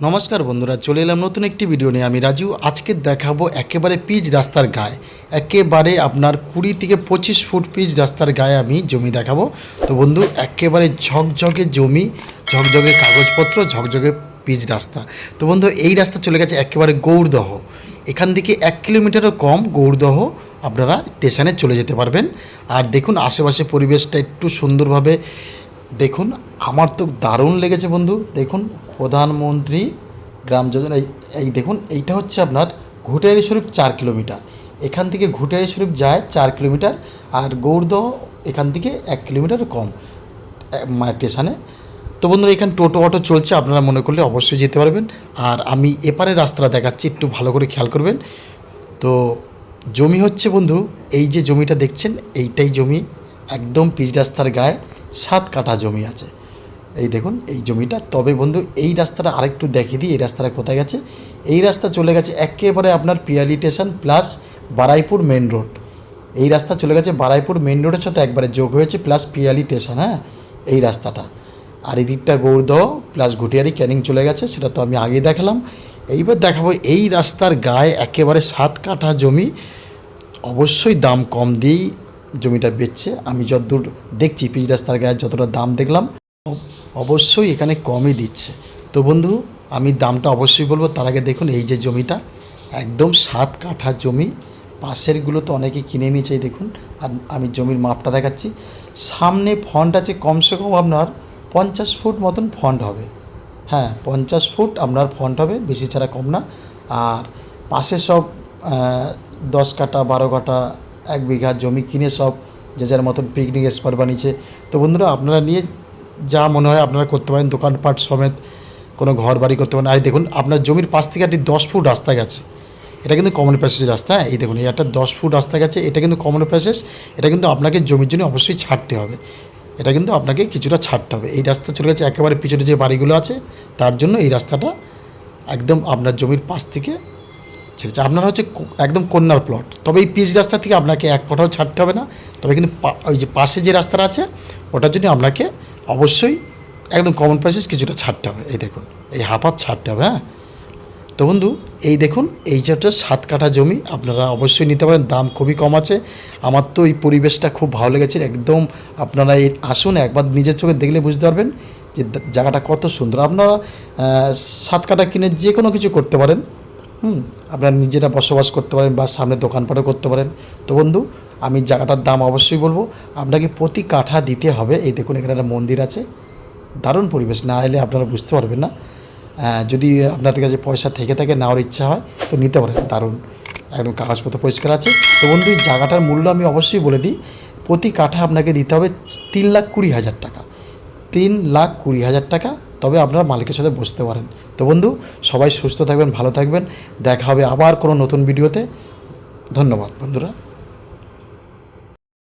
নমস্কার বন্ধুরা, চলে এলাম নতুন একটি ভিডিও নিয়ে। আমি রাজু। আজকে দেখাবো একেবারে পিচ রাস্তার গায়ে, একেবারে আপনার 20 থেকে 25 ফুট পিচ রাস্তার গায়ে আমি জমি দেখাবো। তো বন্ধু, একেবারে ঝকঝকে জমি, ঝকঝকে কাগজপত্র, ঝকঝকে পিচ রাস্তা। তো বন্ধু, এই রাস্তা চলে গেছে একেবারে গৌরদহ। এখান থেকে 1 কিলোমিটারও কম গৌরদহ আপনারা স্টেশনে চলে যেতে পারবেন। আর দেখুন আশেপাশে পরিবেশটা একটু সুন্দরভাবে দেখুন। আমার তো দারুণ লেগেছে বন্ধু। দেখুন প্রধানমন্ত্রী গ্রাম যোজনা, এই দেখুন এইটা হচ্ছে আপনার ঘুটিয়ারি শরীফ 4 কিলোমিটার। এখান থেকে ঘুটিয়ারি শরীফ যায় 4 কিলোমিটার, আর গৌরদহ এখান থেকে 1 কিলোমিটার কম স্টেশনে। তো বন্ধুরা, এখানে টোটো অটো চলছে, আপনারা মনে করলে অবশ্যই যেতে পারবেন। আর আমি এপারে রাস্তাটা দেখাচ্ছি, একটু ভালো করে খেয়াল করবেন। তো জমি হচ্ছে বন্ধু, এই যে জমিটা দেখছেন এইটাই জমি, একদম পিচ রাস্তার গায়ে 7 কাঠা জমি আছে। এই দেখুন এই জমিটা। তবে বন্ধু, এই রাস্তাটা আরেকটু দেখিয়ে দিই, এই রাস্তাটা কোথায় গেছে। এই রাস্তা চলে গেছে একেবারে আপনার Piyali station plus Baruipur main road. এই রাস্তা চলে গেছে বারাইপুর মেন রোডের সাথে একবারে যোগ হয়েছে, প্লাস পিয়ালি স্টেশন। হ্যাঁ, এই রাস্তাটা। আর এই দিকটা গৌরদহ প্লাস ঘুটিয়ারি ক্যানিং চলে গেছে, সেটা তো আমি আগেই দেখালাম। এইবার দেখাবো এই রাস্তার গায়ে একেবারে 7 কাঠা জমি। অবশ্যই দাম কম দিয়েই জমিটা বেচছে। আমি যতদূর দেখছি পিচ রাস্তার গায়ে যতটা দাম দেখলাম, অবশ্যই এখানে কমই দিচ্ছে। তো বন্ধু, আমি দামটা অবশ্যই বলবো, তার আগে দেখুন এই যে জমিটা একদম 7 কাঠা জমি। পাশেরগুলো তো অনেকে কিনে নিয়েছে, দেখুন। আর আমি জমির মাপটা দেখাচ্ছি। সামনে ফন্ট আছে কমসে কম আপনার 50 ফুট মতন ফন্ট হবে। হ্যাঁ, 50 ফুট আপনার ফন্ট হবে, বেশি ছাড়া কম না। আর পাশে সব 10 কাঠা 12 কাঠা 1 বিঘা জমি কিনে সব যে যার মতন পিকনিক স্পট বানিয়েছে। তো বন্ধুরা, আপনারা নিয়ে যা মনে হয় আপনারা করতে পারেন, দোকানপাট সমেত কোনো ঘর বাড়ি করতে পারেন। আর দেখুন আপনার জমির পাশ থেকে একটি 10 ফুট রাস্তা গেছে, এটা কিন্তু কমন প্যাসেজ রাস্তা। এই দেখুন এই একটা 10 ফুট রাস্তা গেছে, এটা কিন্তু কমন প্যাসেজ। এটা কিন্তু আপনাকে জমির জন্য অবশ্যই ছাড়তে হবে, এটা কিন্তু আপনাকে কিছুটা ছাড়তে হবে। এই রাস্তা চলে গেছে একেবারে পিছনে যে বাড়িগুলো আছে, তার জন্য এই রাস্তাটা একদম আপনার জমির পাশ থেকে ছেড়েছে। আপনার হচ্ছে একদম কন্যার প্লট। তবে এই পিচ রাস্তা থেকে আপনাকে 1 ফোঁটাও ছাড়তে হবে না। তবে কিন্তু ওই যে পাশে যে রাস্তাটা আছে, ওটার জন্য আপনাকে অবশ্যই একদম কমন প্রাইসেস কিছুটা ছাড়তে হবে। এই দেখুন এই হাফ ছাড়তে হবে। হ্যাঁ, তো বন্ধু এই দেখুন এই যেটা 7 কাঠা জমি, আপনারা অবশ্যই নিতে পারেন, দাম খুবই কম আছে। আমার তো এই পরিবেশটা খুব ভালো লেগেছে একদম। আপনারা এই আসুন, একবার নিজের চোখে দেখলে বুঝতে পারবেন যে জায়গাটা কত সুন্দর। আপনারা 7 কাঠা কিনে যে কোনো কিছু করতে পারেন। আপনারা নিজেরা বসবাস করতে পারেন বা সামনে দোকানপাটও করতে পারেন। তো বন্ধু, আমি জায়গাটার দাম অবশ্যই বলবো, আপনাকে প্রতি কাঠা দিতে হবে। এই দেখুন এখানে একটা মন্দির আছে, দারুণ পরিবেশ। না এলে আপনারা বুঝতে পারবেন না। যদি আপনাদের কাছে পয়সা থেকে থাকে, নেওয়ার ইচ্ছা হয় তো নিতে পারেন, দারুণ একদম কাগজপত্র পরিষ্কার আছে। তো বন্ধু, এই জায়গাটার মূল্য আমি অবশ্যই বলে দিই, প্রতি কাঠা আপনাকে দিতে হবে 3,20,000 টাকা। 3,20,000 টাকা, তবে আপনারা মালিকের সাথে বসতে পারেন। তো বন্ধু, সবাই সুস্থ থাকবেন, ভালো থাকবেন। দেখা হবে আবার কোনো নতুন ভিডিওতে। ধন্যবাদ বন্ধুরা।